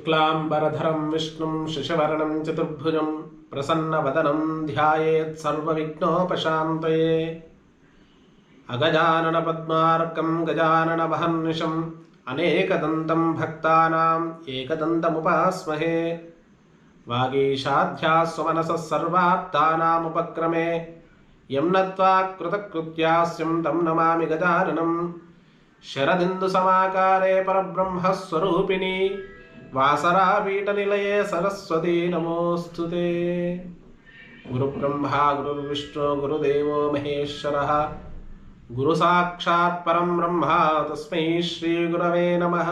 शुक्लांबरधरं विष्णुं शशिवर्णं चतुर्भुजं प्रसन्नवदनं ध्यायेत् सर्वविघ्नोपशान्तये। अगजाननपद्मार्कं गजाननमहर्निशम् अनेकदन्तं भक्तानाम् एकदन्तमुपास्महे। वागीशाध्यास्वमनसः सर्वार्थानामुपक्रमे यं नत्वा कृतकृत्यास्यं तं नमामि गजाननम्। शरदिन्दुसमाकारे परब्रह्मस्वरूपिणी वासरापीठनिलये सरस्वती नमोऽस्तुते। गुरुब्रह्मा गुरुर्विष्णु गुरुदेवो महेश्वरः गुरुसाक्षात् परं ब्रह्म तस्मै श्रीगुरवे नमः।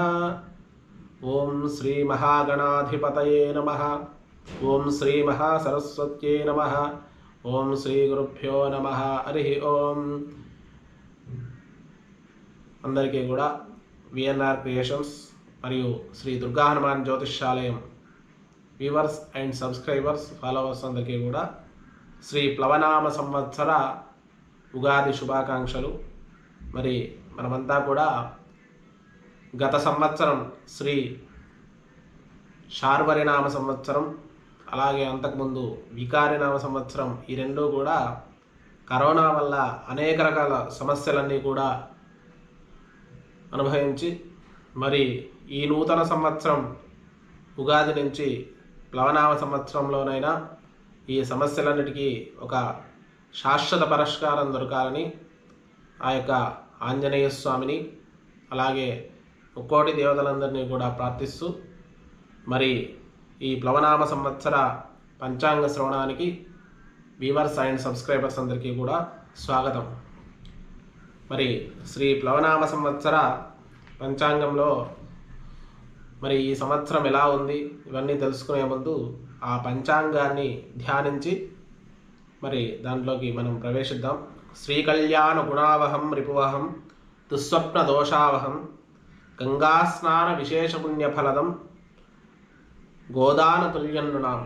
ओं श्री महागणाधिपतये नमः। ओं श्री महासरस्वत्यै नमः। ओं श्री गुरुभ्यो नमः। हरि ओं। అందరికీ కూడా విఎన్ఆర్ క్రియేషన్స్ మరియు శ్రీ దుర్గా హనుమాన్ జ్యోతిష్యాలయం వ్యూవర్స్ అండ్ సబ్స్క్రైబర్స్ ఫాలోవర్స్ అందరికీ కూడా శ్రీ ప్లవనామ సంవత్సర ఉగాది శుభాకాంక్షలు. మరి మనమంతా కూడా గత సంవత్సరం శ్రీ శార్వరినామ సంవత్సరం, అలాగే అంతకుముందు వికారినామ సంవత్సరం, ఈ రెండూ కూడా కరోనా వల్ల అనేక రకాల సమస్యలన్నీ కూడా అనుభవించి మరి ఈ నూతన సంవత్సరం ఉగాది నుంచి ప్లవనామ సంవత్సరంలోనైనా ఈ సమస్యలన్నిటికీ ఒక శాశ్వత పరిష్కారం దొరకాలని ఆ యొక్క ఆంజనేయ స్వామిని అలాగే ముక్కోటి దేవతలందరినీ కూడా ప్రార్థిస్తూ మరి ఈ ప్లవనామ సంవత్సర పంచాంగ శ్రవణానికి వ్యూవర్స్ అండ్ సబ్స్క్రైబర్స్ అందరికీ కూడా స్వాగతం. మరి శ్రీ ప్లవనామ సంవత్సర పంచాంగంలో మరి ఈ సంవత్సరం ఎలా ఉంది ఇవన్నీ తెలుసుకునే ముందు ఆ పంచాంగాన్ని ధ్యానించి మరి దాంట్లోకి మనం ప్రవేశిద్దాం. శ్రీకళ్యాణ గుణావహం రిపువహం దుస్వప్న దోషావహం గంగాస్నాన విశేష పుణ్యఫలదం గోదాన తుల్యన్నునాం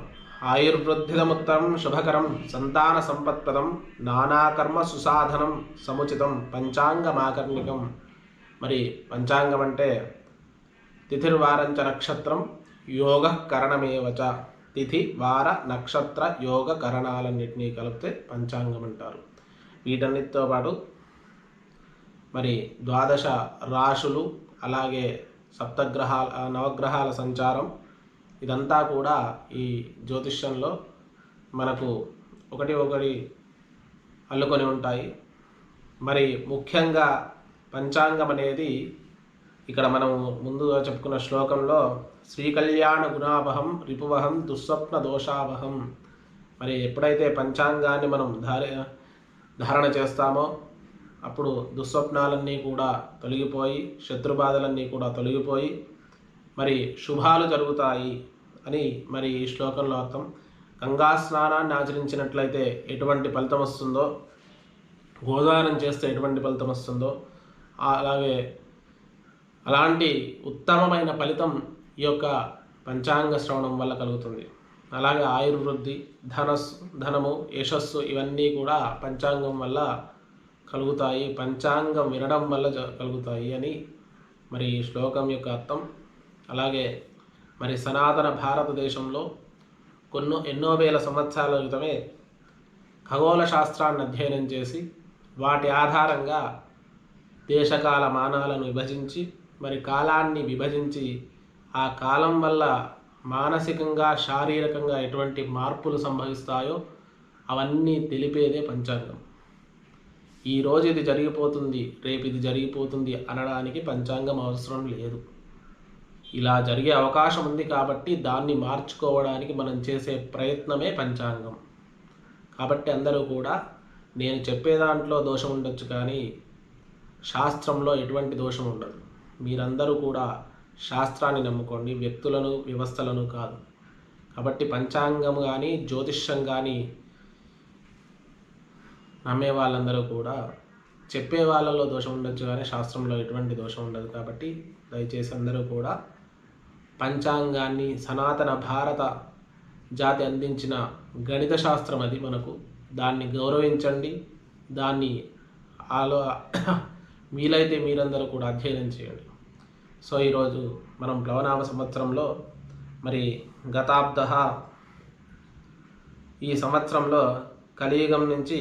ఆయుర్వృద్ధిదముత్తరం శుభకరం సంతాన సంపత్ప్రదం నానాకర్మ సుసాధనం సముచితం పంచాంగమాకర్ణికం. మరి పంచాంగం అంటే తిథిర్వారంచ నక్షత్రం యోగ కరణమేవచ. తిథి వార నక్షత్ర యోగ కరణాలన్నింటినీ కలిపితే పంచాంగం అంటారు. వీటన్నిటితో పాటు మరి ద్వాదశ రాశులు అలాగే సప్తగ్రహాల నవగ్రహాల సంచారం ఇదంతా కూడా ఈ జ్యోతిష్యంలో మనకు ఒకటి అల్లుకొని ఉంటాయి. మరి ముఖ్యంగా పంచాంగం అనేది ఇక్కడ మనం ముందుగా చెప్పుకున్న శ్లోకంలో శ్రీకళ్యాణ గుణావహం రిపువహం దుస్వప్న దోషావహం. మరి ఎప్పుడైతే పంచాంగాన్ని మనం ధారణ చేస్తామో అప్పుడు దుస్వప్నాలన్నీ కూడా తొలగిపోయి శత్రుబాధలన్నీ కూడా తొలగిపోయి మరి శుభాలు జరుగుతాయి అని మరి ఈ శ్లోకంలో అర్థం. గంగా స్నానాన్ని ఆచరించినట్లయితే ఎటువంటి ఫలితం వస్తుందో, గోదానం చేస్తే ఎటువంటి ఫలితం వస్తుందో అలాంటి ఉత్తమమైన ఫలితం ఈ యొక్క పంచాంగ శ్రవణం వల్ల కలుగుతుంది. అలాగే ఆయుర్వృద్ధి, ధనము, యశస్సు ఇవన్నీ కూడా పంచాంగం వల్ల కలుగుతాయి, పంచాంగం వినడం వల్ల కలుగుతాయి అని మరి ఈ శ్లోకం యొక్క అర్థం. అలాగే మరి సనాతన భారతదేశంలో ఎన్నో వేల సంవత్సరాల క్రితమే ఖగోళ శాస్త్రాన్ని అధ్యయనం చేసి వాటి ఆధారంగా దేశకాల మానాలను విభజించి మరి కాలాన్ని విభజించి ఆ కాలం వల్ల మానసికంగా శారీరకంగా ఎటువంటి మార్పులు సంభవిస్తాయో అవన్నీ తెలిపేదే పంచాంగం. ఈరోజు ఇది జరిగిపోతుంది, రేపు ఇది జరిగిపోతుంది అనడానికి పంచాంగం అవసరం లేదు. ఇలా జరిగే అవకాశం ఉంది కాబట్టి దాన్ని మార్చుకోవడానికి మనం చేసే ప్రయత్నమే పంచాంగం. కాబట్టి అందరూ కూడా నేను చెప్పే దాంట్లో దోషం ఉండొచ్చు కానీ శాస్త్రంలో ఎటువంటి దోషం ఉండదు. మీరందరూ కూడా శాస్త్రాన్ని నమ్ముకోండి, వ్యక్తులను వ్యవస్థలను కాదు. కాబట్టి పంచాంగం కానీ జ్యోతిష్యం కానీ నమ్మే వాళ్ళందరూ కూడా చెప్పే వాళ్ళలో దోషం ఉండొచ్చు కానీ శాస్త్రంలో ఎటువంటి దోషం ఉండదు. కాబట్టి దయచేసి అందరూ కూడా పంచాంగాన్ని సనాతన భారత జాతి అందించిన గణిత శాస్త్రం అది మనకు, దాన్ని గౌరవించండి, దాన్ని వీలైతే మీరందరూ కూడా అధ్యయనం చేయండి. సో ఈరోజు మనం ప్లవనామ సంవత్సరంలో మరి గతాబ్ద ఈ సంవత్సరంలో కలియుగం నుంచి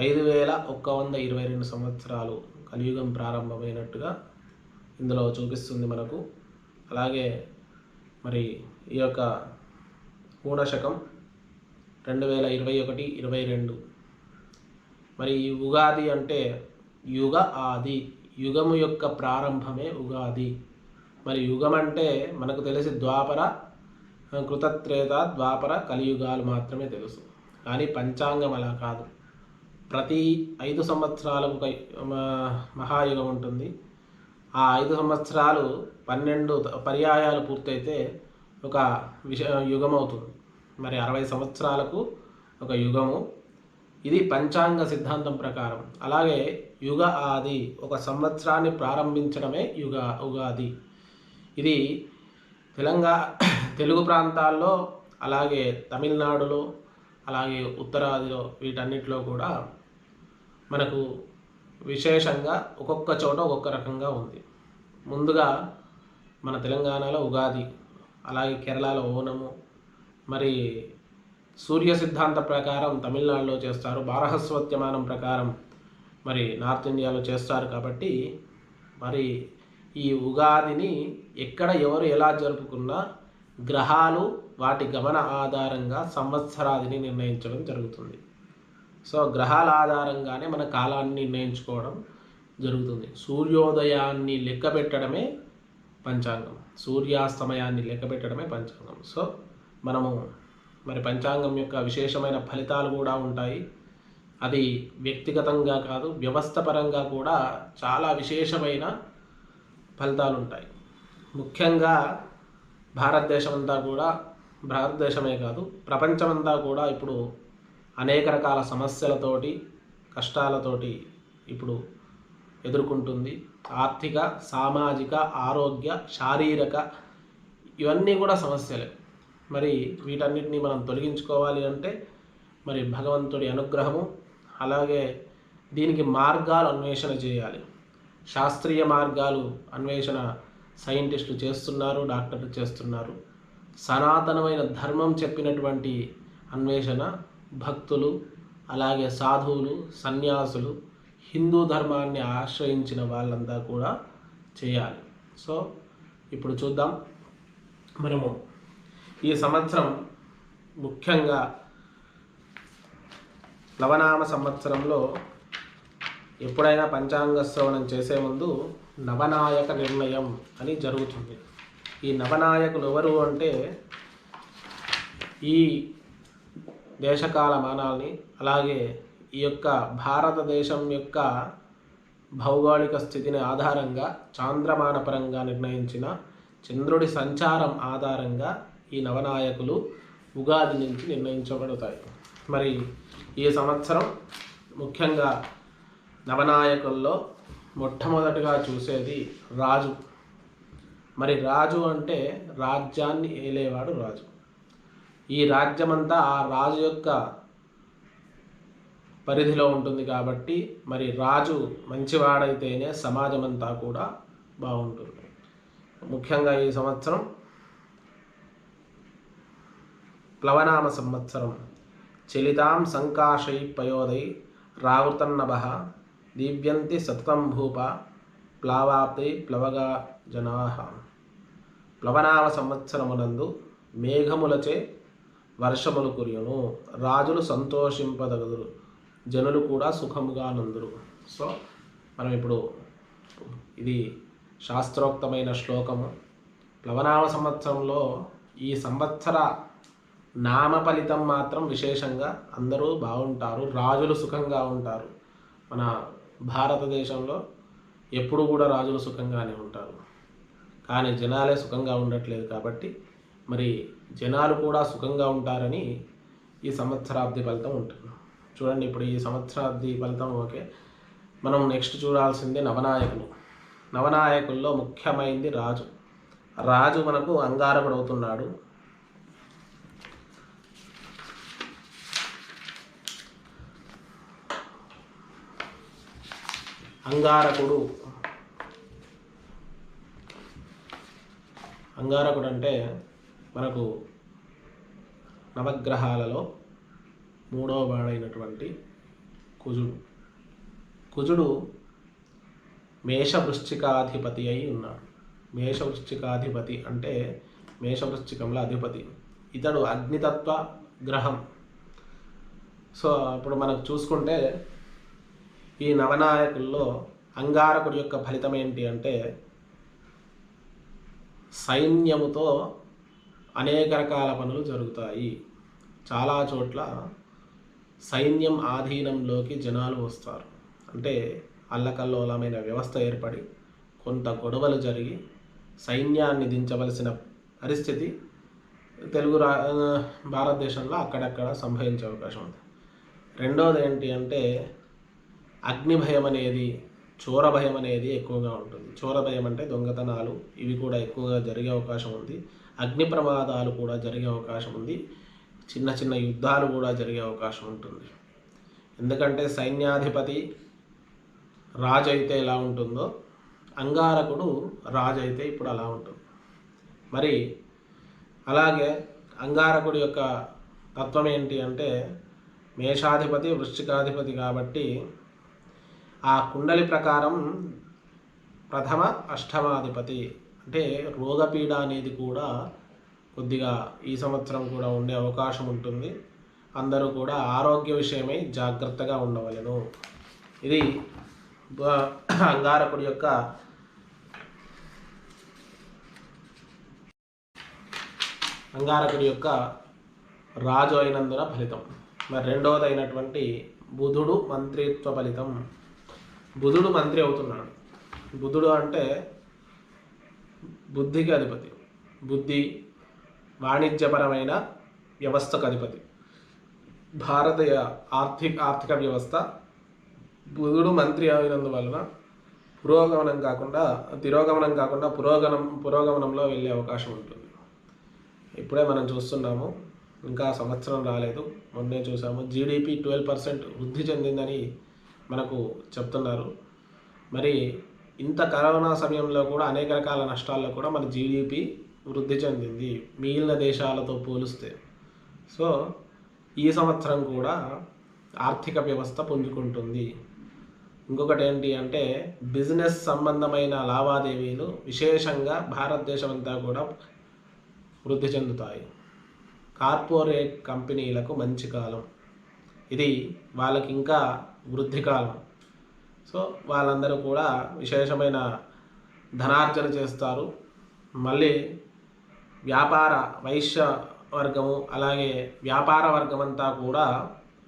5122 సంవత్సరాలు కలియుగం ప్రారంభమైనట్టుగా ఇందులో చూపిస్తుంది మనకు. అలాగే మరి ఈ యొక్క పూర్ణశకం 2021-22. మరి ఈ ఉగాది అంటే యుగ ఆది, యుగము యొక్క ప్రారంభమే ఉగాది. మరి యుగం అంటే మనకు తెలిసి ద్వాపర, కృతత్రేత, ద్వాపర, కలియుగాలు మాత్రమే తెలుసు. కానీ పంచాంగం అలా కాదు. ప్రతి 5 సంవత్సరాలకు ఒక మహాయుగం ఉంటుంది. ఆ 5 సంవత్సరాలు 12 పర్యాయాలు పూర్తయితే ఒక యుగం అవుతుంది. మరి 60 సంవత్సరాలకు ఒక యుగము. ఇది పంచాంగ సిద్ధాంతం ప్రకారం. అలాగే యుగ ఆది, ఒక సంవత్సరాన్ని ప్రారంభించడమే ఉగాది. ఇది తెలుగు ప్రాంతాల్లో, అలాగే తమిళనాడులో, అలాగే ఉత్తరాదిలో, వీటన్నిటిలో కూడా మనకు విశేషంగా ఒక్కొక్క చోట ఒక్కొక్క రకంగా ఉంది. ముందుగా మన తెలంగాణలో ఉగాది, అలాగే కేరళలో ఓనము, మరి సూర్య సిద్ధాంత ప్రకారం తమిళనాడులో చేస్తారు, బారహస్వత్యమానం ప్రకారం మరి నార్త్ ఇండియాలో చేస్తారు. కాబట్టి మరి ఈ ఉగాదిని ఎక్కడ ఎవరు ఎలా జరుపుకున్నా గ్రహాలు వాటి గమన ఆధారంగా సంవత్సరాదిని నిర్ణయించడం జరుగుతుంది. సో గ్రహాల ఆధారంగానే మన కాలాన్ని నిర్ణయించుకోవడం జరుగుతుంది. సూర్యోదయాన్ని లెక్క పెట్టడమే పంచాంగం, సూర్యాస్తమయాన్ని లెక్క పెట్టడమే పంచాంగం. సో మనము మరి పంచాంగం యొక్క విశేషమైన ఫలితాలు కూడా ఉంటాయి. అది వ్యక్తిగతంగా కాదు, వ్యవస్థపరంగా కూడా చాలా విశేషమైన ఫలితాలు ఉంటాయి. ముఖ్యంగా భారతదేశమే కాదు, ప్రపంచమంతా కూడా ఇప్పుడు అనేక రకాల సమస్యలతోటి, కష్టాలతోటి ఇప్పుడు ఎదుర్కొంటుంది. ఆర్థిక, సామాజిక, ఆరోగ్య, శారీరక, ఇవన్నీ కూడా సమస్యలే. మరి వీటన్నిటిని మనం తొలగించుకోవాలి అంటే మరి భగవంతుడి అనుగ్రహము, అలాగే దీనికి మార్గాలు అన్వేషణ చేయాలి. శాస్త్రీయ మార్గాలు అన్వేషణ సైంటిస్టులు చేస్తున్నారు, డాక్టర్లు చేస్తున్నారు. సనాతనమైన ధర్మం చెప్పినటువంటి అన్వేషణ భక్తులు, అలాగే సాధువులు, సన్యాసులు, హిందూ ధర్మాన్ని ఆశ్రయించిన వాళ్ళంతా కూడా చేయాలి. సో ఇప్పుడు చూద్దాం. మనము ఈ సంవత్సరం ముఖ్యంగా ప్లవనామ సంవత్సరంలో ఎప్పుడైనా పంచాంగ శ్రవణం చేసే ముందు నవనాయక నిర్ణయం అని జరుగుతుంది. ఈ నవనాయకులు ఎవరు అంటే ఈ దేశకాల మానాల్ని, అలాగే ఈ యొక్క భారతదేశం యొక్క భౌగోళిక స్థితిని ఆధారంగా చాంద్రమానపరంగా నిర్ణయించిన చంద్రుడి సంచారం ఆధారంగా ఈ నవనాయకులు ఉగాది నుంచి నిర్ణయించబడతాయి. మరి ఈ సంవత్సరం ముఖ్యంగా నవనాయకుల్లో మొట్టమొదటిగా చూసేది రాజు. మరి రాజు అంటే రాజ్యాన్ని ఏలేవాడు రాజు. ఈ రాజ్యమంతా ఆ రాజు యొక్క పరిధిలో ఉంటుంది. కాబట్టి మరి రాజు మంచివాడైతేనే సమాజం అంతా కూడా బాగుంటుంది. ముఖ్యంగా ఈ సంవత్సరం ప్లవనామ సంవత్సరం. చలితాం సంకాశై పయోదై రావృతన్నభ దివ్యంతి సతతం భూప ప్లావాప్తి ప్లవగా జనాః. ప్లవనామ సంవత్సరమునందు మేఘములచే వర్షములు కురియును, రాజులు సంతోషింపదగదురు, జనులు కూడా సుఖముగా నందురు. సో మనం ఇప్పుడు ఇది శాస్త్రోక్తమైన శ్లోకము. ప్లవనామ సంవత్సరంలో ఈ సంవత్సర నామ ఫలితం మాత్రం విశేషంగా అందరూ బాగుంటారు, రాజులు సుఖంగా ఉంటారు. మన భారతదేశంలో ఎప్పుడు కూడా రాజులు సుఖంగానే ఉంటారు, కానీ జనాలే సుఖంగా ఉండట్లేదు. కాబట్టి మరి జనాలు కూడా సుఖంగా ఉంటారని ఈ సంవత్సరాబ్ది ఫలితం ఉంటుంది. చూడండి, ఇప్పుడు ఈ సంవత్సరాబ్ది ఫలితం ఓకే. మనం నెక్స్ట్ చూడాల్సిందే నవనాయకులు. నవనాయకుల్లో ముఖ్యమైనది రాజు. రాజు మనకు అంగారకుడు అవుతున్నాడు. అంగారకుడు అంటే మనకు నవగ్రహాలలో 3వ వాడైనటువంటి కుజుడు. కుజుడు మేషవృశ్చికాధిపతి అయి ఉన్నాడు. మేషవృశ్చికాధిపతి అంటే మేషవృశ్చికంలో అధిపతి. ఇతడు అగ్నితత్వ గ్రహం. సో ఇప్పుడు మనకు చూసుకుంటే ఈ నవనాయకుల్లో అంగారకుడి యొక్క ఫలితం ఏంటి అంటే సైన్యముతో అనేక రకాల పనులు జరుగుతాయి. చాలా చోట్ల సైన్యం ఆధీనంలోకి జనాలు వస్తారు. అంటే అల్లకల్లోలమైన వ్యవస్థ ఏర్పడి కొంత గొడవలు జరిగి సైన్యాన్ని దించవలసిన పరిస్థితి భారతదేశంలో అక్కడక్కడ సంభవించే అవకాశం ఉంది. రెండవది ఏంటి అంటే అగ్ని భయం అనేది, చోర భయం అనేది ఎక్కువగా ఉంటుంది. చోర భయం అంటే దొంగతనాలు, ఇవి కూడా ఎక్కువగా జరిగే అవకాశం ఉంది. అగ్ని ప్రమాదాలు కూడా జరిగే అవకాశం ఉంది. చిన్న చిన్న యుద్ధాలు కూడా జరిగే అవకాశం ఉంటుంది. ఎందుకంటే సైన్యాధిపతి రాజు అయితే ఎలా ఉంటుందో అంగారకుడు రాజు అయితే ఇప్పుడు అలా ఉంటుంది. మరి అలాగే అంగారకుడి యొక్క తత్వం ఏంటి అంటే మేషాధిపతి వృశ్చికాధిపతి కాబట్టి ఆ కుండలి ప్రకారం ప్రథమ అష్టమాధిపతి. అంటే రోగపీడ అనేది కూడా కొద్దిగా ఈ సంవత్సరం కూడా ఉండే అవకాశం ఉంటుంది. అందరూ కూడా ఆరోగ్య విషయమై జాగ్రత్తగా ఉండవలెను. ఇది అంగారకుడి యొక్క రాజు అయినందున ఫలితం. మరి రెండవది అయినటువంటి బుధుడు మంత్రిత్వ ఫలితం. బుధుడు మంత్రి అవుతున్నాడు. బుధుడు అంటే బుద్ధికి అధిపతి. బుద్ధి, వాణిజ్యపరమైన వ్యవస్థకు అధిపతి. భారతీయ ఆర్థిక వ్యవస్థ బుధుడు మంత్రి అయినందువలన తిరోగమనం కాకుండా పురోగమనంలో వెళ్ళే అవకాశం ఉంటుంది. ఇప్పుడే మనం చూస్తున్నాము, ఇంకా సంవత్సరం రాలేదు, మొన్నే చూసాము జీడిపి 12% వృద్ధి చెందిందని మనకు చెప్తున్నారు. మరి ఇంత కరోనా సమయంలో కూడా అనేక రకాల నష్టాల్లో కూడా మన జీడిపి వృద్ధి చెందింది మిగిలిన దేశాలతో పోలిస్తే. సో ఈ సంవత్సరం కూడా ఆర్థిక వ్యవస్థ పుంజుకుంటుంది. ఇంకొకటి ఏంటి అంటే బిజినెస్ సంబంధమైన లావాదేవీలు విశేషంగా భారతదేశం అంతా కూడా వృద్ధి చెందుతాయి. కార్పొరేట్ కంపెనీలకు మంచి కాలం ఇది, వాళ్ళకి ఇంకా వృద్ధి కాలం. సో వాళ్ళందరూ కూడా విశేషమైన ధనార్జన చేస్తారు. మళ్ళీ వైశ్య వర్గము అలాగే వ్యాపార వర్గం అంతా కూడా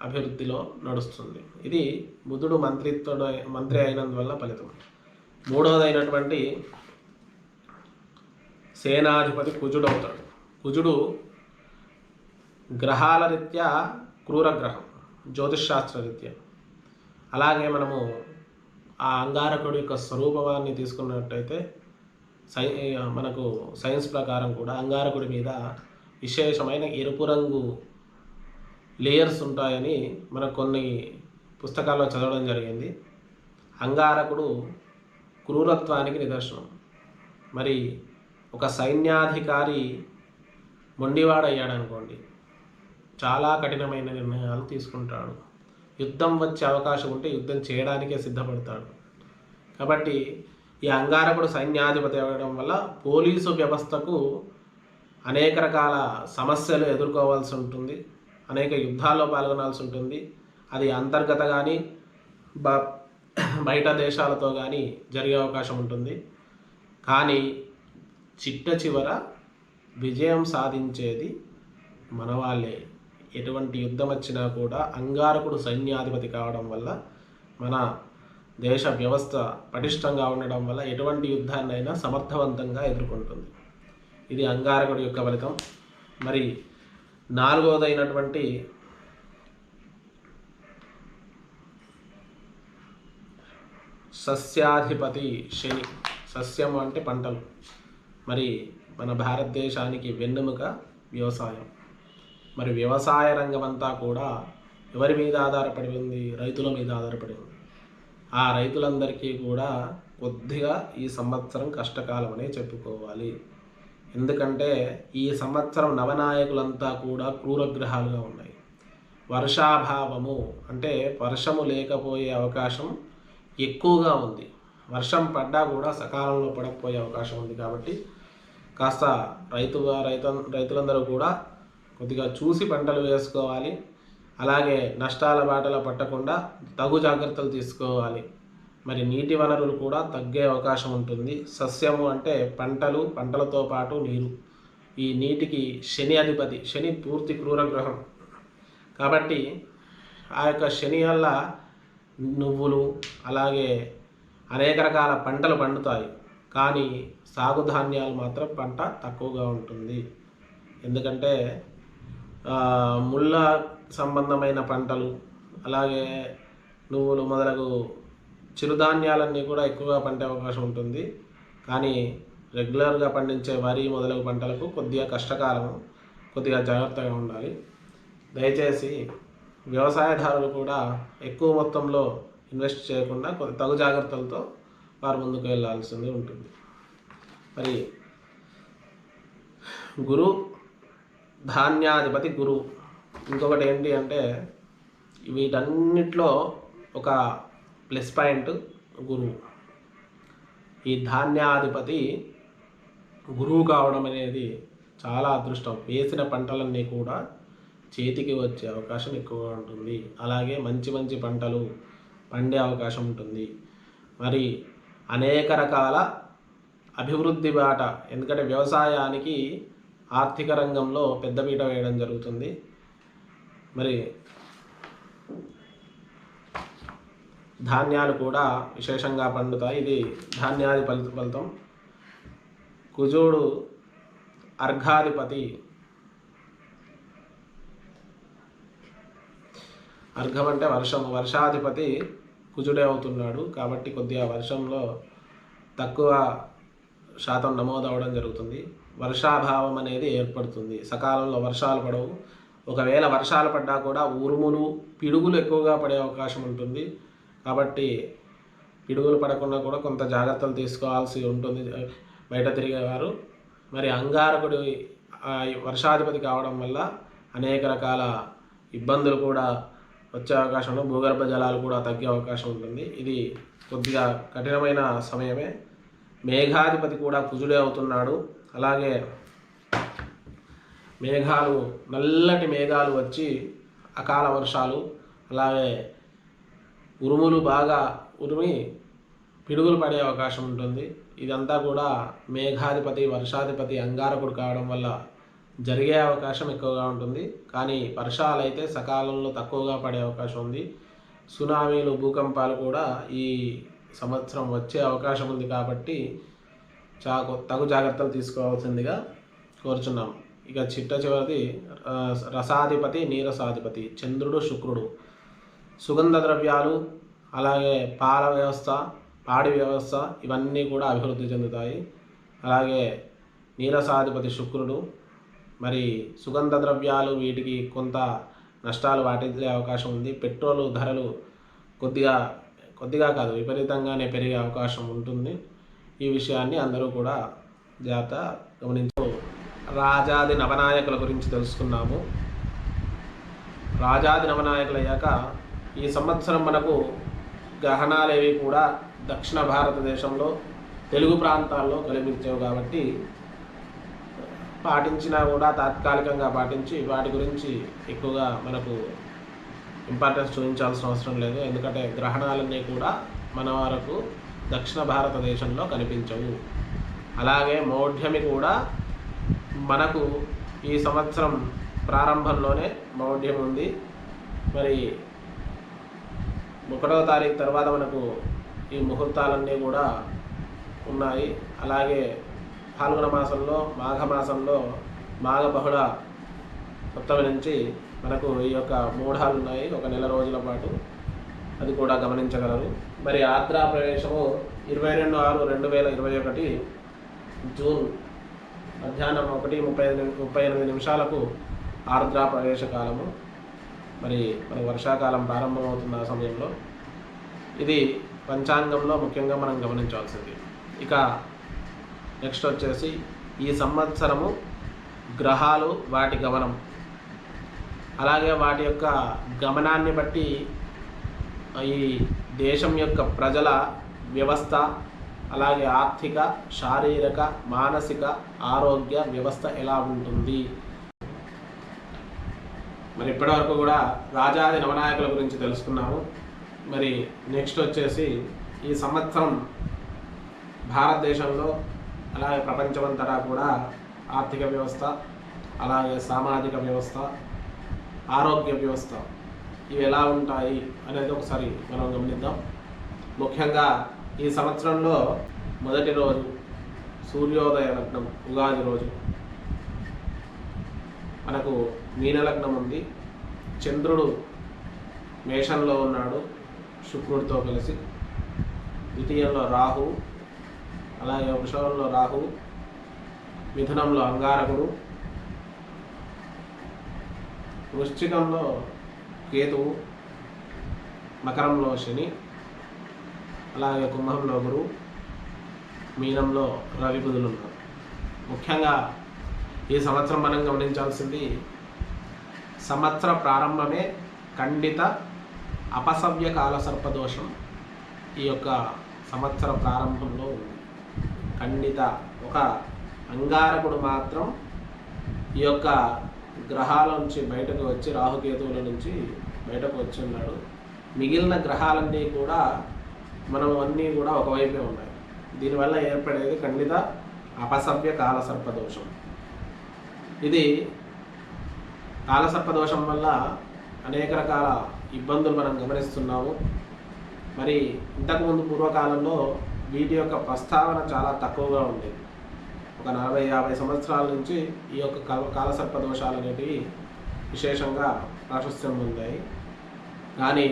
అభివృద్ధిలో నడుస్తుంది. ఇది బుధుడు మంత్రి అయినందువల్ల ఫలితం. మూడవదైనటువంటి సేనాధిపతి కుజుడు అవుతాడు. కుజుడు గ్రహాల రీత్యా క్రూర గ్రహం, జ్యోతిషాస్త్ర రీత్యా. అలాగే మనము ఆ అంగారకుడి యొక్క స్వరూపాన్ని తీసుకున్నట్టయితే మనకు సైన్స్ ప్రకారం కూడా అంగారకుడి మీద విశేషమైన ఎరుపు రంగు లేయర్స్ ఉంటాయని మనకు కొన్ని పుస్తకాల్లో చదవడం జరిగింది. అంగారకుడు క్రూరత్వానికి నిదర్శనం. మరి ఒక సైన్యాధికారి మొండివాడయ్యాడనుకోండి, చాలా కఠినమైన నిర్ణయాలు తీసుకుంటాడు. యుద్ధం వచ్చే అవకాశం ఉంటే యుద్ధం చేయడానికే సిద్ధపడతాడు. కాబట్టి ఈ అంగారకుడు సైన్యాధిపతి అవ్వడం వల్ల పోలీసు వ్యవస్థకు అనేక రకాల సమస్యలు ఎదుర్కోవాల్సి ఉంటుంది. అనేక యుద్ధాల్లో పాల్గొనాల్సి ఉంటుంది. అది అంతర్గత కానీ బయట దేశాలతో కానీ జరిగే అవకాశం ఉంటుంది. కానీ చిట్ట విజయం సాధించేది మన వాళ్ళే. ఎటువంటి యుద్ధం వచ్చినా కూడా అంగారకుడు సైన్యాధిపతి కావడం వల్ల మన దేశ వ్యవస్థ పటిష్టంగా ఉండడం వల్ల ఎటువంటి యుద్ధాన్నైనా సమర్థవంతంగా ఎదుర్కొంటుంది. ఇది అంగారకుడి యొక్క ఫలితం. మరి నాలుగవదైనటువంటి సస్యాధిపతి శని. సస్యం అంటే పంటలు. మరి మన భారతదేశానికి వెన్నెముక వ్యవసాయం. మరి వ్యవసాయ రంగం అంతా కూడా ఎవరి మీద ఆధారపడి ఉంది? రైతుల మీద ఆధారపడి ఉంది. ఆ రైతులందరికీ కూడా కొద్దిగా ఈ సంవత్సరం కష్టకాలం అనే చెప్పుకోవాలి. ఎందుకంటే ఈ సంవత్సరం నవనాయకులంతా కూడా క్రూరగ్రహాలుగా ఉన్నాయి. వర్షాభావము అంటే వర్షము లేకపోయే అవకాశం ఎక్కువగా ఉంది. వర్షం పడ్డా కూడా సకాలంలో పడకపోయే అవకాశం ఉంది. కాబట్టి కాస్త రైతులందరూ కూడా కొద్దిగా చూసి పంటలు వేసుకోవాలి. అలాగే నష్టాల బాటలో పట్టకుండా తగు జాగ్రత్తలు తీసుకోవాలి. మరి నీటి వనరులు కూడా తగ్గే అవకాశం ఉంటుంది. సస్యము అంటే పంటలతో పాటు నీరు. ఈ నీటికి శని అధిపతి. శని పూర్తి క్రూరగ్రహం కాబట్టి ఆ యొక్క శని వల్ల నువ్వులు అలాగే అనేక రకాల పంటలు పండుతాయి. కానీ సాగు ధాన్యాలు మాత్రం పంట తక్కువగా ఉంటుంది. ఎందుకంటే ముళ్ళ సంబంధమైన పంటలు అలాగే నువ్వులు మొదలగు చిరుధాన్యాలన్నీ కూడా ఎక్కువగా పండే అవకాశం ఉంటుంది. కానీ రెగ్యులర్గా పండించే వరి మొదలగు పంటలకు కొద్దిగా కష్టకాలము, కొద్దిగా జాగ్రత్తగా ఉండాలి. దయచేసి వ్యవసాయదారులు కూడా ఎక్కువ మొత్తంలో ఇన్వెస్ట్ చేయకుండా తగు జాగ్రత్తలతో వారు ముందుకు వెళ్ళాల్సింది ఉంటుంది. మరి గురు ధాన్యాధిపతి గురువు. ఇంకొకటి ఏంటి అంటే వీటన్నిటిలో ఒక ప్లస్ పాయింట్ గురువు. ఈ ధాన్యాధిపతి గురువు కావడం అనేది చాలా అదృష్టం. వేసిన పంటలన్నీ కూడా చేతికి వచ్చే అవకాశం ఎక్కువగా ఉంటుంది. అలాగే మంచి మంచి పంటలు పండే అవకాశం ఉంటుంది. మరి అనేక రకాల అభివృద్ధి బాట. ఎందుకంటే వ్యవసాయానికి ఆర్థిక రంగంలో పెద్దపీట వేయడం జరుగుతుంది. మరి ధాన్యాలు కూడా విశేషంగా పండుతాయి. ఇది ధాన్యాది ఫలితం. కుజుడు అర్ఘాధిపతి. అర్ఘం అంటే వర్షం. వర్షాధిపతి కుజుడే అవుతున్నాడు. కాబట్టి కొద్దిగా వర్షంలో తక్కువ శాతం నమోదవడం జరుగుతుంది. వర్షాభావం అనేది ఏర్పడుతుంది. సకాలంలో వర్షాలు పడవు. ఒకవేళ వర్షాలు పడ్డా కూడా ఉరుములు పిడుగులు ఎక్కువగా పడే అవకాశం ఉంటుంది. కాబట్టి పిడుగులు పడకుండా కూడా కొంత జాగ్రత్తలు తీసుకోవాల్సి ఉంటుంది బయట తిరిగేవారు. మరి అంగారకుడి వర్షాధిపతి కావడం వల్ల అనేక రకాల ఇబ్బందులు కూడా వచ్చే అవకాశం, భూగర్భ జలాలు కూడా తగ్గే అవకాశం ఉంటుంది. ఇది కొద్దిగా కఠినమైన సమయమే. మేఘాధిపతి కూడా కుజుడే అవుతున్నాడు. అలాగే నల్లటి మేఘాలు వచ్చి అకాల వర్షాలు, అలాగే ఉరుములు బాగా ఉరిమి పిడుగులు పడే అవకాశం ఉంటుంది. ఇదంతా కూడా మేఘాధిపతి వర్షాధిపతి అంగారకుడు కావడం వల్ల జరిగే అవకాశం ఎక్కువగా ఉంటుంది. కానీ వర్షాలు అయితే సకాలంలో తక్కువగా పడే అవకాశం ఉంది. సునామీలు, భూకంపాలు కూడా ఈ సంవత్సరం వచ్చే అవకాశం ఉంది. కాబట్టి తగు జాగ్రత్తలు తీసుకోవాల్సిందిగా కోరుచున్నాం. ఇక చివరిది రసాధిపతి నీరసాధిపతి చంద్రుడు శుక్రుడు. సుగంధ ద్రవ్యాలు అలాగే పాల వ్యవస్థ, పాడి వ్యవస్థ ఇవన్నీ కూడా అభివృద్ధి చెందుతాయి. అలాగే నీరసాధిపతి శుక్రుడు. మరి సుగంధ ద్రవ్యాలు వీటికి కొంత నష్టాలు వాటిల్లే అవకాశం ఉంది. పెట్రోలు ధరలు కొద్దిగా కాదు విపరీతంగానే పెరిగే అవకాశం ఉంటుంది. ఈ విషయాన్ని అందరూ కూడా జాగ్రత్త గమనించు. రాజాది నవనాయకుల గురించి తెలుసుకున్నాము. రాజాది నవనాయకులు అయ్యాక ఈ సంవత్సరం మనకు గ్రహణాలేవి కూడా దక్షిణ భారతదేశంలో తెలుగు ప్రాంతాల్లో కనిపించవు. కాబట్టి పాటించినా కూడా తాత్కాలికంగా పాటించి వాటి గురించి ఎక్కువగా మనకు ఇంపార్టెన్స్ చూపించాల్సిన అవసరం లేదు. ఎందుకంటే గ్రహణాలన్నీ కూడా మన వరకు దక్షిణ భారతదేశంలో కనిపించవు. అలాగే మౌఢ్యమి కూడా మనకు ఈ సంవత్సరం ప్రారంభంలోనే మౌఢ్యం ఉంది. మరి 1వ తారీఖు తర్వాత మనకు ఈ ముహూర్తాలన్నీ కూడా ఉన్నాయి. అలాగే ఫాల్గుణ మాసంలో, మాఘమాసంలో మాఘ బహుళ సప్తమి నుంచి మనకు ఈ యొక్క మూఢాలు ఉన్నాయి. ఒక నెల రోజుల పాటు అది కూడా గమనించగలరు. మరి ఆర్ద్ర ప్రవేశము 22/6/2021 జూన్ మధ్యాహ్నం 1:38 నిమిషాలకు ఆర్ద్ర ప్రవేశ కాలము. మరి మనకు వర్షాకాలం ప్రారంభమవుతున్న ఆ సమయంలో ఇది పంచాంగంలో ముఖ్యంగా మనం గమనించాల్సింది. ఇక నెక్స్ట్ వచ్చేసి ఈ సంవత్సరము గ్రహాలు వాటి గమనం, అలాగే వాటి యొక్క గమనాన్ని బట్టి ఈ దేశం యొక్క ప్రజల వ్యవస్థ, అలాగే ఆర్థిక, శారీరక, మానసిక ఆరోగ్య వ్యవస్థ ఎలా ఉంటుంది. మరి ఇప్పటివరకు కూడా రాజాది నవనాయకుల గురించి తెలుసుకున్నాము. మరి నెక్స్ట్ వచ్చేసి ఈ సంవత్సరం భారతదేశంలో అలాగే ప్రపంచమంతటా కూడా ఆర్థిక వ్యవస్థ, అలాగే సామాజిక వ్యవస్థ, ఆరోగ్య వ్యవస్థ ఇవి ఎలా ఉంటాయి అనేది ఒకసారి మనం గమనిద్దాం. ముఖ్యంగా ఈ సంవత్సరంలో మొదటి రోజు సూర్యోదయ లగ్నం ఉగాది రోజు మనకు మీన లగ్నం ఉంది. చంద్రుడు మేషంలో ఉన్నాడు శుక్రుడితో కలిసి. ద్వితీయంలో రాహు, అలాగే వృషభంలో రాహు, మిథునంలో అంగారకుడు, వృశ్చికంలో కేతువు, మకరంలో శని, అలాగే కుంభంలో గురువు, మీనంలో రవి బుధులు ఉన్నారు. ముఖ్యంగా ఈ సంవత్సరం మనం గమనించాల్సింది సంవత్సర ప్రారంభమే ఖండిత అపసవ్య కాల సర్పదోషం ఈ యొక్క సంవత్సర ప్రారంభంలో ఉంది. ఖండిత ఒక అంగారకుడు మాత్రం ఈ యొక్క గ్రహాల నుంచి బయటకు వచ్చి, రాహుకేతువుల నుంచి బయటకు వచ్చి ఉన్నాడు. మిగిలిన గ్రహాలన్నీ కూడా మనం అన్నీ కూడా ఒకవైపే ఉన్నాయి. దీనివల్ల ఏర్పడేది ఖండిత అపసవ్య కాల సర్పదోషం. ఇది కాలసర్పదోషం వల్ల అనేక రకాల ఇబ్బందులు మనం గమనిస్తున్నాము. మరి ఇంతకుముందు పూర్వకాలంలో వీటి యొక్క ప్రస్తావన చాలా తక్కువగా ఉండేది. ఒక 40-50 సంవత్సరాల నుంచి ఈ యొక్క కాలసర్పదోషాలు అనేటివి విశేషంగా ప్రాశస్త్యం పొందాయి. కానీ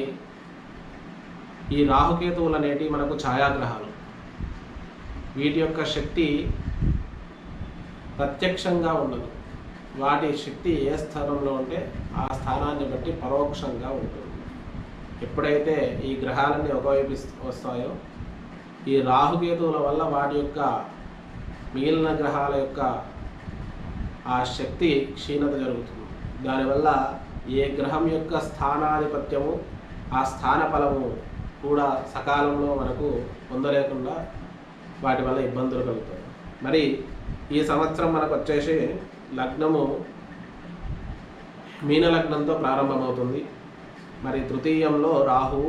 ఈ రాహుకేతువులు అనేటివి మనకు ఛాయాగ్రహాలు. వీటి యొక్క శక్తి ప్రత్యక్షంగా ఉండదు. వాటి శక్తి ఏ స్థానంలో ఉంటే ఆ స్థానాన్ని బట్టి పరోక్షంగా ఉంటుంది. ఎప్పుడైతే ఈ గ్రహాలన్నీ ఒకవైపు వస్తాయో ఈ రాహుకేతువుల వల్ల వాటి యొక్క మిగిలిన గ్రహాల యొక్క ఆ శక్తి క్షీణత జరుగుతుంది. దానివల్ల ఏ గ్రహం యొక్క స్థానాధిపత్యము, ఆ స్థాన ఫలము కూడా సకాలంలో మనకు పొందలేకుండా వాటి వల్ల ఇబ్బందులు కలుగుతాయి. మరి ఈ సంవత్సరం మనకు వచ్చేసి లగ్నము మీన లగ్నంతో ప్రారంభమవుతుంది. మరి తృతీయంలో రాహువు,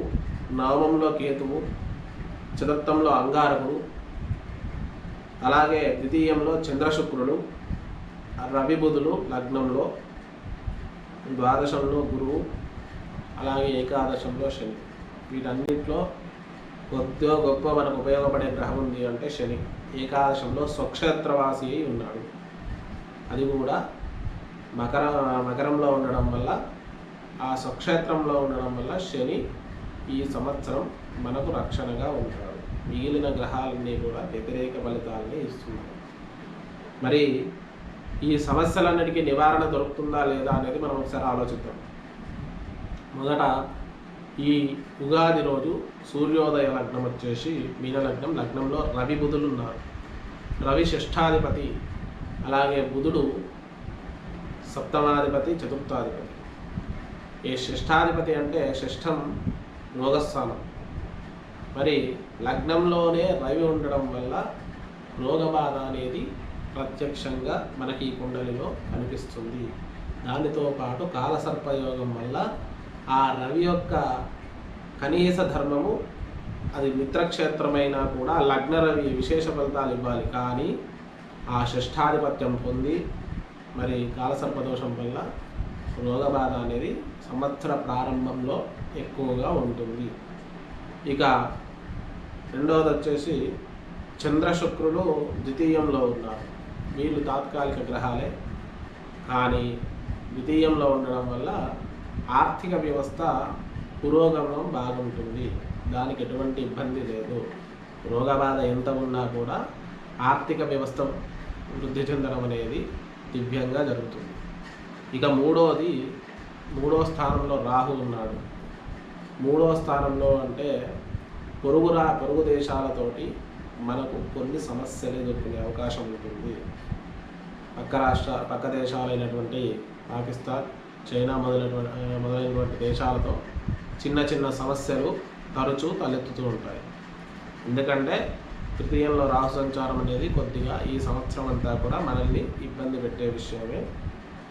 నవమంలో కేతువు, చతుర్థంలో అంగారకుడు, అలాగే ద్వితీయంలో చంద్రశుక్రుడు, రవి బుధులు లగ్నంలో, ద్వాదశంలో గురువు, అలాగే ఏకాదశంలో శని. వీటన్నిటిలో కొద్దిగా గొప్ప మనకు ఉపయోగపడే గ్రహం ఉంది అంటే శని. ఏకాదశంలో స్వక్షేత్రవాసి అయి ఉన్నాడు. అది కూడా మకరంలో ఉండడం వల్ల, ఆ స్వక్షేత్రంలో ఉండడం వల్ల శని ఈ సంవత్సరం మనకు రక్షణగా ఉంటాడు. మిగిలిన గ్రహాలన్నీ కూడా వ్యతిరేక ఫలితాలని ఇస్తున్నాయి. మరి ఈ సమస్యలన్నిటికీ నివారణ దొరుకుతుందా లేదా అనేది మనం ఒకసారి ఆలోచిద్దాం. మొదట ఈ ఉగాది రోజు సూర్యోదయ లగ్నం వచ్చేసి మీన లగ్నం. లగ్నంలో రవి బుధులు ఉన్నారు. రవి షష్ఠాధిపతి, అలాగే బుధుడు సప్తమాధిపతి, చతుర్థాధిపతి. ఈ షష్ఠాధిపతి అంటే షష్ఠం రోగస్థానం. మరి లగ్నంలోనే రవి ఉండడం వల్ల రోగబాధ అనేది ప్రత్యక్షంగా మనకి ఈ కుండలిలో కనిపిస్తుంది. దానితో పాటు కాలసర్పయోగం వల్ల ఆ రవి యొక్క కనీస ధర్మము, అది మిత్రక్షేత్రమైనా కూడా లగ్న రవి విశేష ఫలితాలు ఇవ్వాలి. కానీ ఆ షష్ఠాధిపత్యం పొంది మరి కాలసర్పదోషం వల్ల రోగబాధ అనేది సంవత్సర ప్రారంభంలో ఎక్కువగా ఉంటుంది. ఇక రెండవది వచ్చేసి చంద్రశుక్రులు ద్వితీయంలో ఉన్నారు. వీళ్ళు తాత్కాలిక గ్రహాలే, కానీ ద్వితీయంలో ఉండడం వల్ల ఆర్థిక వ్యవస్థ పురోగమనం బాగుంటుంది. దానికి ఎటువంటి ఇబ్బంది లేదు. రోగబాధ ఎంత ఉన్నా కూడా ఆర్థిక వ్యవస్థ వృద్ధి చెందడం అనేది దివ్యంగా జరుగుతుంది. ఇక మూడో స్థానంలో రాహు ఉన్నాడు. మూడో స్థానంలో అంటే పొరుగు దేశాలతోటి మనకు కొన్ని సమస్యలు ఎదుర్కొనే అవకాశం ఉంటుంది. పక్క దేశాలైనటువంటి పాకిస్తాన్, చైనా మొదలైనటువంటి దేశాలతో చిన్న చిన్న సమస్యలు తరచూ తలెత్తుతూ ఉంటాయి. ఎందుకంటే తృతీయంలో రాహు సంచారం అనేది కొద్దిగా ఈ సంవత్సరం అంతా కూడా మనల్ని ఇబ్బంది పెట్టే విషయమే.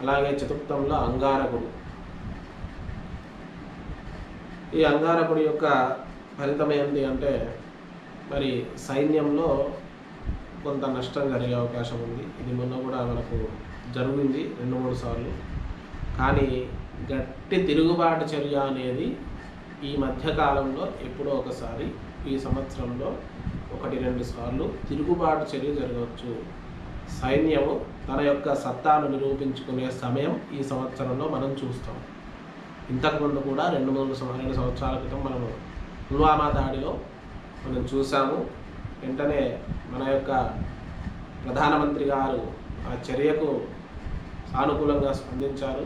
అలాగే చతుర్థంలో అంగారకుడు. ఈ అంగారకుడి యొక్క ఫలితం ఏంటి అంటే మరి సైన్యంలో కొంత నష్టం జరిగే అవకాశం ఉంది. ఇది మొన్న కూడా మనకు జరిగింది 2-3 సార్లు. కానీ గట్టి తిరుగుబాటు చర్య అనేది ఈ మధ్యకాలంలో ఎప్పుడో ఒకసారి ఈ సంవత్సరంలో 1-2 సార్లు తిరుగుబాటు చర్య జరగవచ్చు. సైన్యము తన యొక్క సత్తాను నిరూపించుకునే సమయం ఈ సంవత్సరంలో మనం చూస్తాం. ఇంతకుముందు కూడా 2 సంవత్సరాల క్రితం మనము పుల్వామా దాడిలో మనం చూసాము. వెంటనే మన యొక్క ప్రధానమంత్రి గారు ఆ చర్యకు సానుకూలంగా స్పందించారు.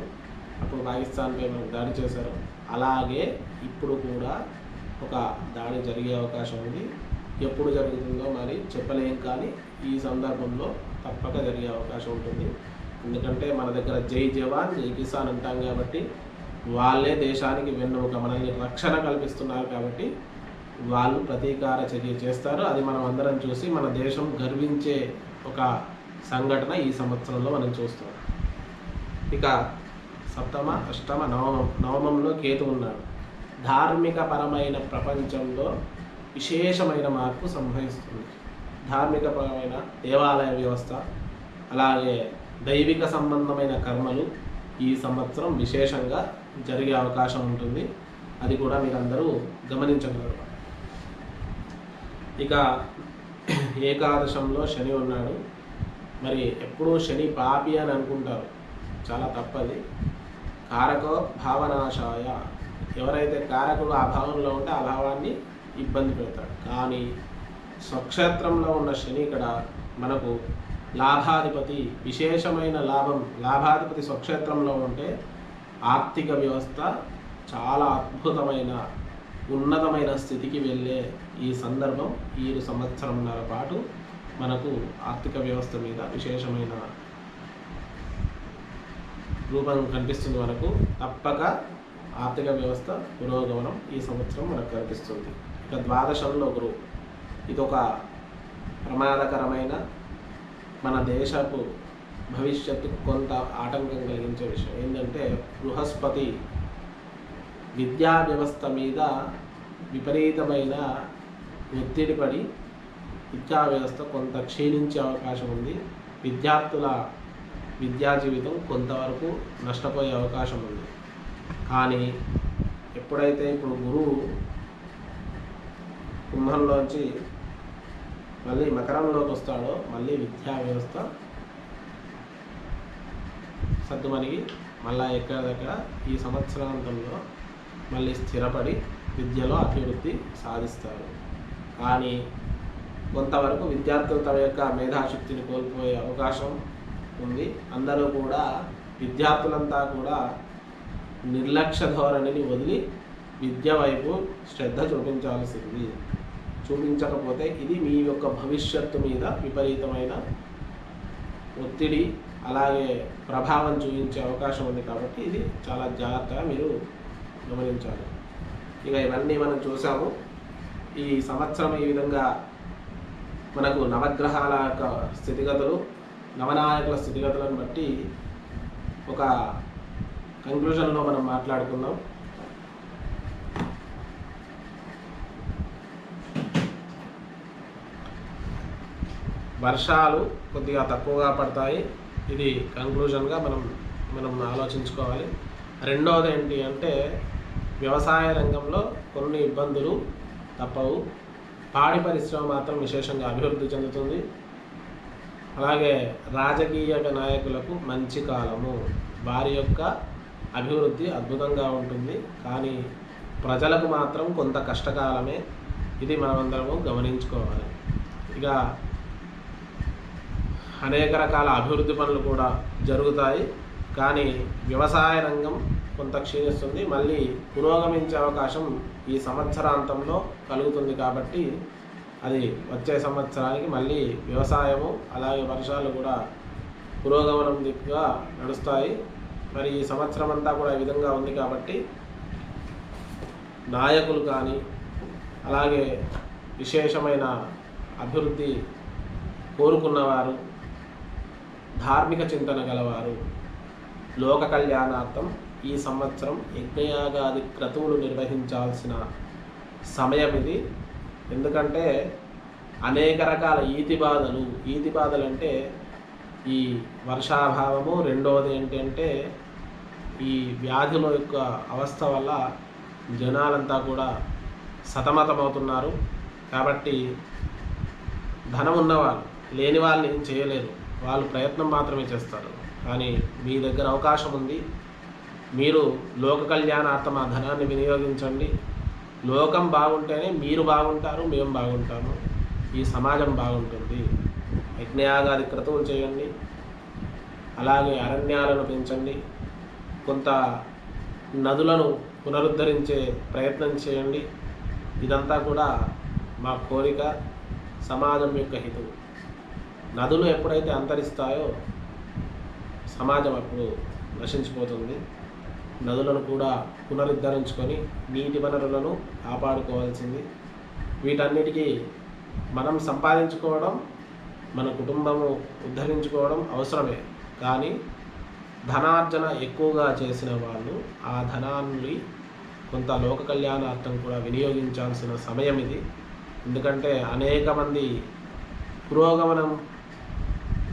అప్పుడు పాకిస్తాన్పై మనకు దాడి చేశారు. అలాగే ఇప్పుడు కూడా ఒక దాడి జరిగే అవకాశం ఉంది. ఎప్పుడు జరుగుతుందో మరి చెప్పలేం, కానీ ఈ సందర్భంలో తప్పక జరిగే అవకాశం ఉంటుంది. ఎందుకంటే మన దగ్గర జై జవాన్ జై కిసాన్ అంటాం కాబట్టి వాళ్ళే దేశానికి వెన్నెముక, మనల్ని రక్షణ కల్పిస్తున్నారు కాబట్టి వాళ్ళు ప్రతీకార చర్య చేస్తారు. అది మనం అందరం చూసి మన దేశం గర్వించే ఒక సంఘటన ఈ సంవత్సరంలో మనం చూస్తాం. ఇక సప్తమ, అష్టమ, నవమంలో కేతు ఉన్నాడు. ధార్మిక పరమైన ప్రపంచంలో విశేషమైన మార్పు సంభవిస్తుంది. ధార్మిక పరమైన దేవాలయ వ్యవస్థ, అలాగే దైవిక సంబంధమైన కర్మలు ఈ సంవత్సరం విశేషంగా జరిగే అవకాశం ఉంటుంది. అది కూడా మీరందరూ గమనించగలరు. ఇక ఏకాదశంలో శని ఉన్నాడు. మరి ఎప్పుడూ శని పాపి అని అనుకుంటారు, చాలా తప్పది. కారకో భావనాశాయ, ఎవరైతే కారకుడు ఆ భావంలో ఉంటే ఆ భావాన్ని ఇబ్బంది పెడతాడు. కానీ స్వక్షేత్రంలో ఉన్న శని ఇక్కడ మనకు లాభాధిపతి, విశేషమైన లాభాధిపతి స్వక్షేత్రంలో ఉంటే ఆర్థిక వ్యవస్థ చాలా అద్భుతమైన ఉన్నతమైన స్థితికి వెళ్ళే ఈ సందర్భం ఈ సంవత్సరంన్నర పాటు మనకు ఆర్థిక వ్యవస్థ మీద విశేషమైన రూపం కనిపిస్తుంది. మనకు తప్పక ఆర్థిక వ్యవస్థ పురోగమనం ఈ సంవత్సరం మనకు కనిపిస్తుంది. ఇక ద్వాదశంలో గురువు, ఇదొక ప్రమాదకరమైన మన దేశపు భవిష్యత్తుకు కొంత ఆటంకం కలిగించే విషయం. ఏంటంటే బృహస్పతి విద్యా వ్యవస్థ మీద విపరీతమైన ఒత్తిడి పడి విద్యా వ్యవస్థ కొంత క్షీణించే అవకాశం ఉంది. విద్యార్థుల విద్యా జీవితం కొంతవరకు నష్టపోయే అవకాశం ఉంది. కానీ ఎప్పుడైతే ఇప్పుడు గురువు కుంభంలోంచి మళ్ళీ మకరంలోకి వస్తాడో మళ్ళీ విద్యా వ్యవస్థ సద్దుమణిగి మళ్ళీ ఎక్కడిదక్కడ ఈ సంవత్సరాంతంలో మళ్ళీ స్థిరపడి విద్యలో అభివృద్ధి సాధిస్తారు. కానీ కొంతవరకు విద్యార్థులు తమ యొక్క మేధాశక్తిని కోల్పోయే అవకాశం ఉంది. అందరూ కూడా విద్యార్థులంతా కూడా నిర్లక్ష్య ధోరణిని వదిలి విద్య వైపు శ్రద్ధ చూపించాల్సింది. చూపించకపోతే ఇది మీ యొక్క భవిష్యత్తు మీద విపరీతమైన ఒత్తిడి అలాగే ప్రభావం చూపించే అవకాశం ఉంది. కాబట్టి ఇది చాలా జాగ్రత్తగా మీరు గమనించాలి. ఇక ఇవన్నీ మనం చూసాము. ఈ సంవత్సరం ఈ విధంగా మనకు నవగ్రహాల యొక్క స్థితిగతులు, నవనాయకుల స్థితిగతులను బట్టి ఒక కంక్లూజన్లో మనం మాట్లాడుకుందాం. వర్షాలు కొద్దిగా తక్కువగా పడతాయి. ఇది కంక్లూజన్గా మనం ఆలోచించుకోవాలి. రెండవది ఏంటి అంటే వ్యవసాయ రంగంలో కొన్ని ఇబ్బందులు తప్పవు. పాడి పరిశ్రమ మాత్రం విశేషంగా అభివృద్ధి చెందుతుంది. అలాగే రాజకీయ నాయకులకు మంచి కాలము, వారి యొక్క అభివృద్ధి అద్భుతంగా ఉంటుంది. కానీ ప్రజలకు మాత్రం కొంత కష్టకాలమే. ఇది మనమందరము గమనించుకోవాలి. ఇక అనేక రకాల అభివృద్ధి పనులు కూడా జరుగుతాయి. కానీ వ్యవసాయ రంగం కొంత క్షీణిస్తుంది. మళ్ళీ పురోగమించే అవకాశం ఈ సంవత్సరాంతంలో కలుగుతుంది. కాబట్టి అది వచ్చే సంవత్సరానికి మళ్ళీ వ్యవసాయము అలాగే వర్షాలు కూడా పురోగమనం దిక్కుగా నడుస్తాయి. మరి ఈ సంవత్సరం అంతా కూడా ఈ విధంగా ఉంది కాబట్టి నాయకులు కానీ అలాగే విశేషమైన అభివృద్ధి కోరుకున్నవారు, ధార్మిక చింతన గలవారు లోక కళ్యాణార్థం ఈ సంవత్సరం యజ్ఞయాగాది క్రతువులు నిర్వహించాల్సిన సమయం ఇది. ఎందుకంటే అనేక రకాల ఈతి బాధలు అంటే ఈ వర్షాభావము, రెండవది ఏంటంటే ఈ వ్యాధుల యొక్క అవస్థ వల్ల జనాలంతా కూడా సతమతమవుతున్నారు. కాబట్టి ధనం ఉన్నవాళ్ళు లేని వాళ్ళని ఏం చేయలేరు, వాళ్ళు ప్రయత్నం మాత్రమే చేస్తారు. కానీ మీ దగ్గర అవకాశం ఉంది, మీరు లోక కళ్యాణార్థం ఆ ధనాన్ని వినియోగించండి. లోకం బాగుంటేనే మీరు బాగుంటారు, మేము బాగుంటాము, ఈ సమాజం బాగుంటుంది. యజ్ఞయాగాది క్రతువులు చేయండి, అలాగే అరణ్యాలను పెంచండి, కొంత నదులను పునరుద్ధరించే ప్రయత్నం చేయండి. ఇదంతా కూడా మా కోరిక, సమాజం యొక్క హితువు. నదులు ఎప్పుడైతే అంతరిస్తాయో సమాజం అప్పుడు నశించిపోతుంది. నదులను కూడా పునరుద్ధరించుకొని నీటి వనరులను కాపాడుకోవాల్సింది. వీటన్నిటికీ మనం సంపాదించుకోవడం, మన కుటుంబము ఉద్ధరించుకోవడం అవసరమే. కానీ ధనార్జన ఎక్కువగా చేసిన వాళ్ళు ఆ ధనాన్ని కొంత లోక కళ్యాణార్థం కూడా వినియోగించాల్సిన సమయం ఇది. ఎందుకంటే అనేక మంది పురోగమనం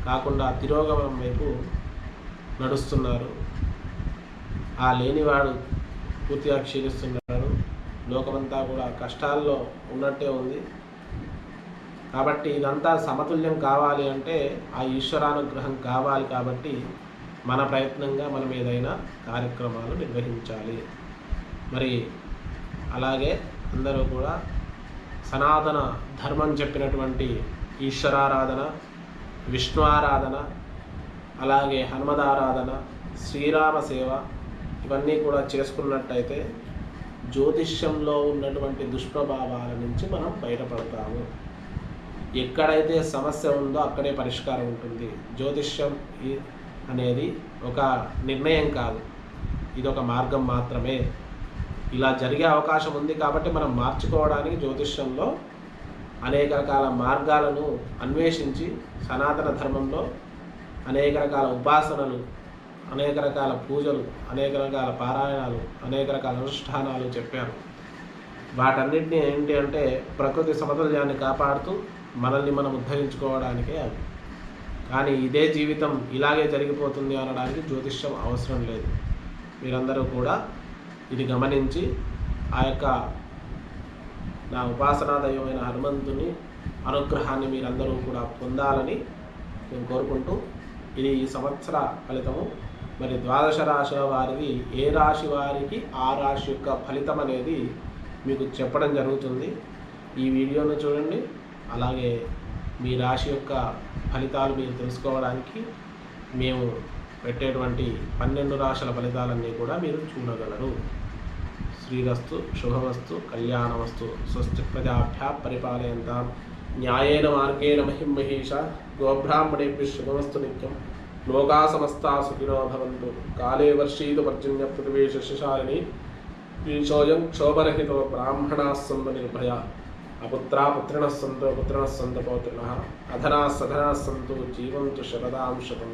కాకుండా తిరోగమనం వైపు నడుస్తున్నారు. ఆ లేనివాడు పూర్తిగా క్షీణిస్తున్నాడు. లోకమంతా కూడా కష్టాల్లో ఉన్నట్టే ఉంది. కాబట్టి ఇదంతా సమతుల్యం కావాలి అంటే ఆ ఈశ్వరానుగ్రహం కావాలి. కాబట్టి మన ప్రయత్నంగా మనం ఏదైనా కార్యక్రమాలు నిర్వహించాలి. మరి అలాగే అందరూ కూడా సనాతన ధర్మం చెప్పినటువంటి ఈశ్వరారాధన, విష్ణు ఆరాధన, అలాగే హనుమదారాధన, శ్రీరామ సేవ ఇవన్నీ కూడా చేసుకున్నట్టయితే జ్యోతిష్యంలో ఉన్నటువంటి దుష్ప్రభావాల నుంచి మనం బయటపడతాము. ఎక్కడైతే సమస్య ఉందో అక్కడే పరిష్కారం ఉంటుంది. జ్యోతిష్యం అనేది ఒక నిర్ణయం కాదు, ఇది ఒక మార్గం మాత్రమే. ఇలా జరిగే అవకాశం ఉంది కాబట్టి మనం మార్చుకోవడానికి జ్యోతిష్యంలో అనేక రకాల మార్గాలను అన్వేషించి సనాతన ధర్మంలో అనేక రకాల ఉపాసనలు, అనేక రకాల పూజలు, అనేక రకాల పారాయణాలు, అనేక రకాల అనుష్ఠానాలు చెప్పారు. వాటన్నిటిని ఏంటి అంటే ప్రకృతి సమతుల్యాన్ని కాపాడుతూ మనల్ని మనం ఉద్ధరించుకోవడానికే అవి. కానీ ఇదే జీవితం ఇలాగే జరిగిపోతుంది అనడానికి జ్యోతిష్యం అవసరం లేదు. మీరందరూ కూడా ఇది గమనించి ఆ యొక్క నా ఉపాసనా దైవమైన హనుమంతుని అనుగ్రహాన్ని మీరందరూ కూడా పొందాలని నేను కోరుకుంటూ, ఇది ఈ సంవత్సర ఫలితము. మరి ద్వాదశ రాశుల వారిది ఏ రాశి వారికి ఆ రాశి యొక్క ఫలితం అనేది మీకు చెప్పడం జరుగుతుంది. ఈ వీడియోను చూడండి. అలాగే మీ రాశి యొక్క ఫలితాలు మీరు తెలుసుకోవడానికి మేము పెట్టేటువంటి 12 రాశుల ఫలితాలన్నీ కూడా మీరు చూడగలరు. శ్రీరస్తు, శుభమస్తు, కళ్యాణమస్తు. స్వస్తి ప్రజాభ్యా పరిపాలయంతాం న్యాయేన మార్గేణ మహిం మహేష. గోబ్రాహ్మణేభ్యః శుభమస్తు నిత్యం. లోకా సమస్తా సుఖినో భవంతు. కాలే వర్షీతు పర్జన్య పృథివీ శస్యశాలిని. ఈశోయం క్షోభరహితో బ్రాహ్మణాः సంతు నిర్భయా. అపుత్రా పుత్రిణः సంతు పుత్రిణः సంతు పౌత్రిణः. అధనాः సధనాः సంతు జీవంతు శరదాం శతం.